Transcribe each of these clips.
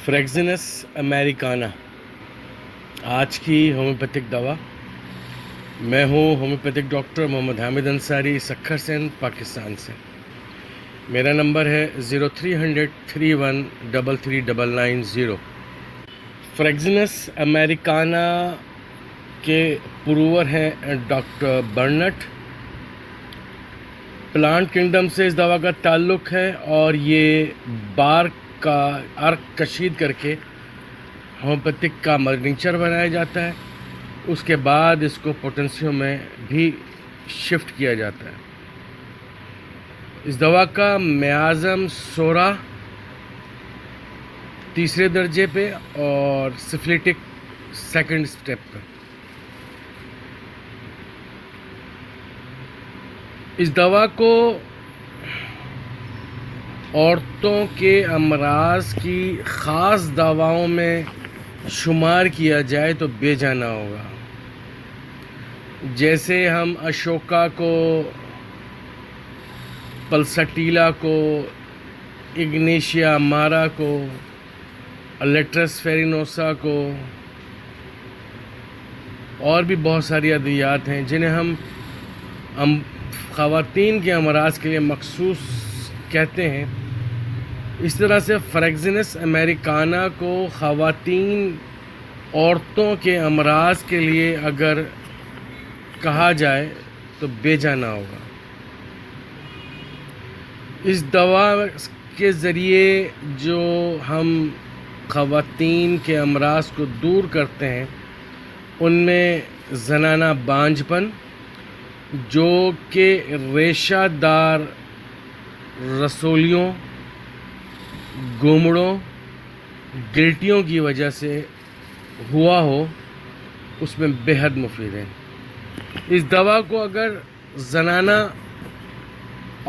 फ्रेक्सिनस Americana आज की homeopathic दवा। मैं हूँ होम्योपैथिक डॉक्टर मोहम्मद हामिद अंसारी, सक्खर सिंध, पाकिस्तान से। मेरा नंबर है 0300 फ्रेक्सिनस अमेरिकाना के पुरूवर हैं डॉक्टर बर्नट। प्लांट किंगडम से इस दवा का ताल्लुक़ है और ये बार का अर्क कशीद करके होम्योपैथिक का मर्टिंचर बनाया जाता है। उसके बाद इसको पोटेंशियो में भी शिफ्ट किया जाता है। इस दवा का मियाज़म 16 तीसरे दर्जे पे और सिफिलिटिक सेकंड स्टेप पे। इस दवा को औरतों के अमराज की ख़ास दवाओं में शुमार किया जाए तो बेजाना होगा। जैसे हम अशोका को, पल्सटीला को, इग्नेशिया मारा को, लेट्रस फेरिनोसा को और भी बहुत सारी अद्वियात हैं जिन्हें हम ख़वातीन के अमराज के लिए मखसूस कहते हैं। इस तरह से फ्रेक्सिनस अमेरिकाना को ख़वातीन औरतों के अमराज के लिए अगर कहा जाए तो बेजाना होगा। इस दवा के ज़रिए जो हम ख़वातीन के अमराज को दूर करते हैं उनमें ज़नाना बांझपन, जो कि रेशादार रसोलियों, गोमड़ों, गिल्टियों की वजह से हुआ हो, उसमें बेहद मुफीद है। इस दवा को अगर ज़नाना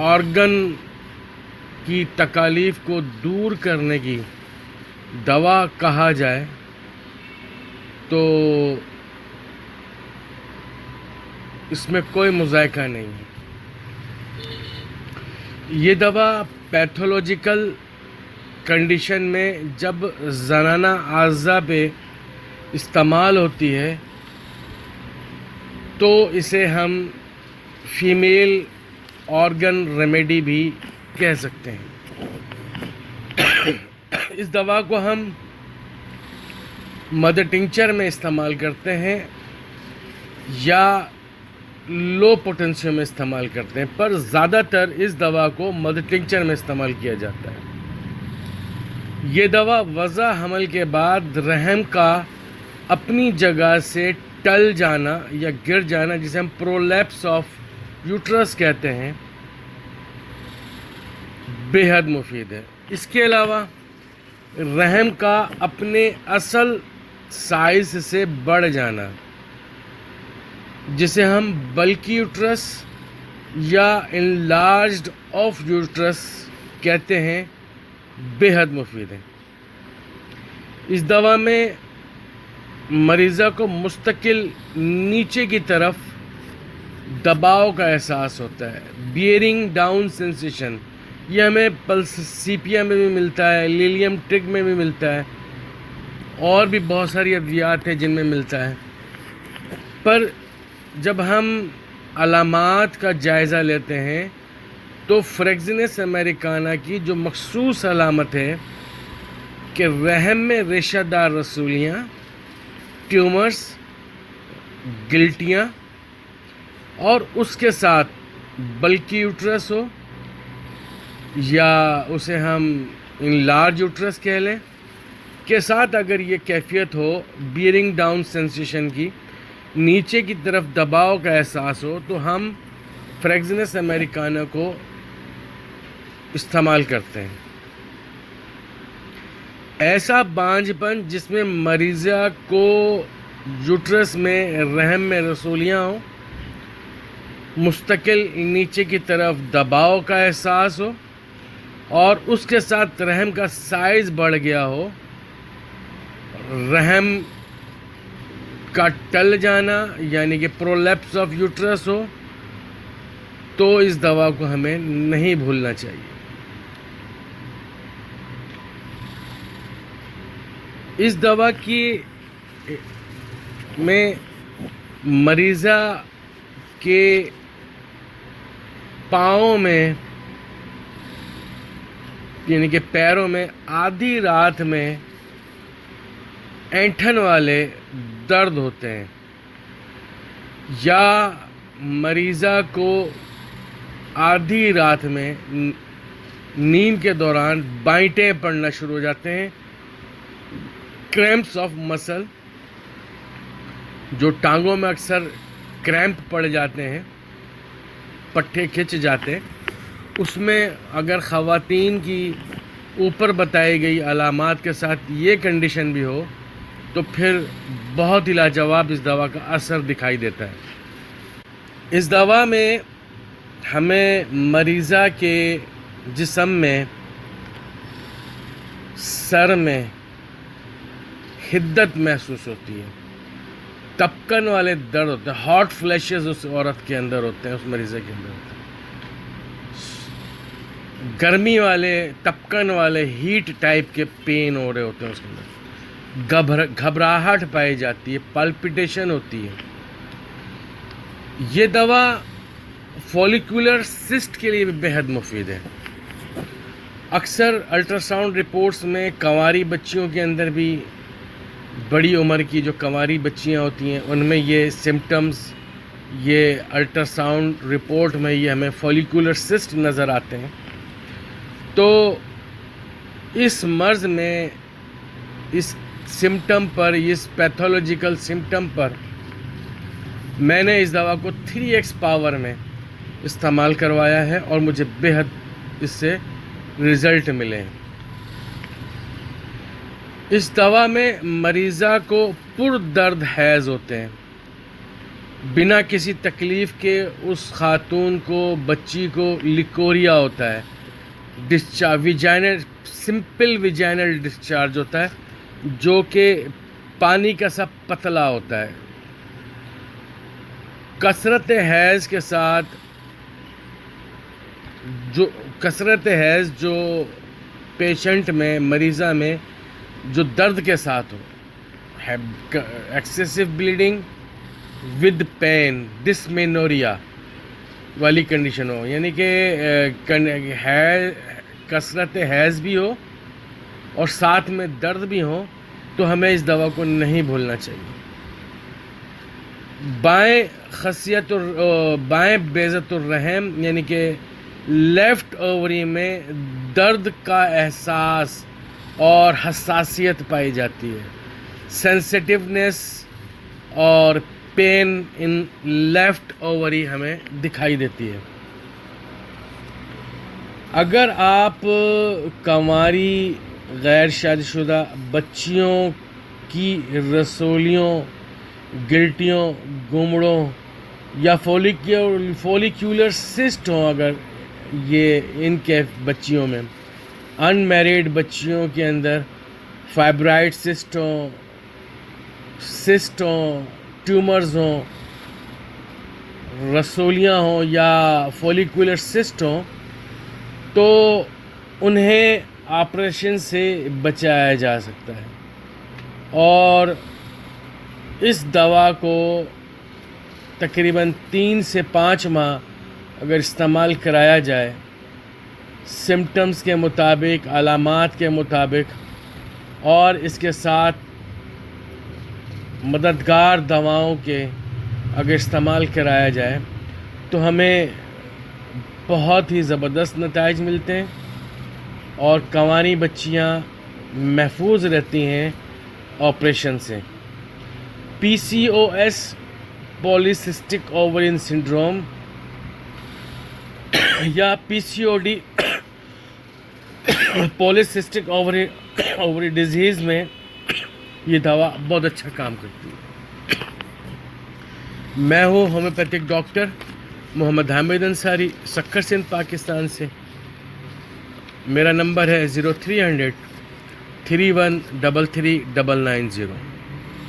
ऑर्गन की तकालीफ को दूर करने की दवा कहा जाए तो इसमें कोई मुज़ायका नहीं है। ये दवा पैथोलॉजिकल कंडीशन में जब ज़नाना आज़ा पे इस्तेमाल होती है तो इसे हम फीमेल ऑर्गन रेमेडी भी कह सकते हैं। इस दवा को हम मदर टिंचर में इस्तेमाल करते हैं या लो पोटेंशियो में इस्तेमाल करते हैं, पर ज़्यादातर इस दवा को मदर टिंचर में इस्तेमाल किया जाता है। ये दवा वज़ा हमल के बाद रहम का अपनी जगह से टल जाना या गिर जाना, जिसे हम प्रोलैप्स ऑफ यूट्रस कहते हैं, बेहद मुफीद है। इसके अलावा रहम का अपने असल साइज़ से बढ़ जाना, जिसे हम बल्की यूट्रस या इनलार्ज्ड ऑफ यूट्रस कहते हैं, बेहद मुफीद है। इस दवा में मरीज़ा को मुस्तकिल नीचे की तरफ दबाव का एहसास होता है, बियरिंग डाउन सेंसेशन। ये हमें पल्सीपिया में भी मिलता है, लिलियम ट्रिग में भी मिलता है और भी बहुत सारी अद्वियात हैं जिनमें मिलता है। पर जब हम अलामात का जायज़ा लेते हैं तो फ्रेक्सिनस अमेरिकाना की जो मखसूस अलामत है कि रहम में रेशादार रसूलियाँ, ट्यूमर्स, गिल्टियाँ और उसके साथ बल्की यूट्रस हो या उसे हम इनलार्ज यूट्रस कह लें, के साथ अगर ये कैफियत हो बियरिंग डाउन सेंसेशन की, नीचे की तरफ दबाव का एहसास हो, तो हम फ्रेक्सिनस अमेरिकाना को इस्तेमाल करते हैं। ऐसा बांझपन जिसमें मरीज़ा को यूट्रस में रहम में रसूलियाँ हो, मुस्तकिल नीचे की तरफ दबाव का एहसास हो और उसके साथ रहम का साइज़ बढ़ गया हो, रहम का टल जाना यानी कि प्रोलैप्स ऑफ यूट्रस हो, तो इस दवा को हमें नहीं भूलना चाहिए। اس دوا کی میں مریضہ کے پاؤں میں یعنی کہ پیروں میں آدھی رات میں اینٹھن والے درد ہوتے ہیں، یا مریضہ کو آدھی رات میں نیند کے دوران بائٹیں پڑنا شروع ہو جاتے ہیں، کریمپس آف مسل، جو ٹانگوں میں اکثر کریمپ پڑ جاتے ہیں، پٹھے کھچ جاتے ہیں، اس میں اگر خواتین کی اوپر بتائی گئی علامات کے ساتھ یہ کنڈیشن بھی ہو تو پھر بہت ہی لاجواب اس دوا کا اثر دکھائی دیتا ہے۔ اس دوا میں ہمیں مریضہ کے جسم میں، سر میں حدت محسوس ہوتی ہے، تپکن والے درد ہوتے ہیں، ہاٹ فلیشز اس عورت کے اندر ہوتے ہیں، اس مریضہ کے اندر ہوتے ہیں، گرمی والے تپکن والے ہیٹ ٹائپ کے پین ہو رہے ہوتے ہیں اس کے اندر، گھبراہٹ پائی جاتی ہے، پالپیٹیشن ہوتی ہے۔ یہ دوا فولیکولر سسٹ کے لیے بھی بہت مفید ہے۔ اکثر الٹرا ساؤنڈ رپورٹس میں کنواری بچیوں کے اندر بھی، بڑی عمر کی جو کنواری بچیاں ہوتی ہیں ان میں یہ سمٹمز، یہ الٹرا ساؤنڈ رپورٹ میں یہ ہمیں فولیکولر سسٹ نظر آتے ہیں۔ تو اس مرض میں، اس سمٹم پر، اس پیتھولوجیکل سمٹم پر میں نے اس دوا کو 3x پاور میں استعمال کروایا ہے اور مجھے بہت اس سے رزلٹ ملے ہیں۔ اس دوا میں مریضہ کو پر درد حیض ہوتے ہیں، بنا کسی تکلیف کے اس خاتون کو، بچی کو لیکوریا ہوتا ہے، ویجائنل، سمپل ویجائنل ڈسچارج ہوتا ہے جو کہ پانی کا سا پتلا ہوتا ہے۔ کثرت حیض کے ساتھ جو پیشنٹ میں، مریضہ میں جو درد کے ساتھ ہو، ایکسیسو بلیڈنگ ود پین، ڈسمینوریا والی کنڈیشن ہو، یعنی کہ کثرت حیض بھی ہو اور ساتھ میں درد بھی ہو، تو ہمیں اس دوا کو نہیں بھولنا چاہیے۔ بائیں بیضۃ الرحم یعنی کہ لیفٹ اووری میں درد کا احساس اور حساسیت پائی جاتی ہے، سینسٹیونیس اور پین ان لیفٹ اووری ہمیں دکھائی دیتی ہے۔ اگر آپ کنواری غیر شادی شدہ بچیوں کی رسولیوں، گلٹیوں، گمڑوں یا فولیکولر سسٹ ہوں، اگر یہ ان کے بچیوں میں، ان میریڈ بچیوں کے اندر فائبرائڈ سسٹ ہوں، ٹیومرز ہوں، رسولیاں ہوں یا فولیکولر سسٹ ہوں، تو انہیں آپریشن سے بچایا جا سکتا ہے۔ اور اس دوا کو تقریباً 3 سے 5 ماہ اگر استعمال کرایا جائے، سمٹمز کے مطابق، علامات کے مطابق، اور اس کے ساتھ مددگار دواؤں کے اگر استعمال کرایا جائے تو ہمیں بہت ہی زبردست نتائج ملتے ہیں اور کنواری بچیاں محفوظ رہتی ہیں آپریشن سے۔ PCOS پولیسسٹک اوورین سنڈروم یا PCOD پولیسسٹک اووری ڈیزیز میں یہ دوا بہت اچھا کام کرتی ہے۔ میں ہوں ہومیوپیتھک ڈاکٹر محمد حامد انصاری، سکھر سندھ، پاکستان سے۔ میرا نمبر ہے 0300 3133 990۔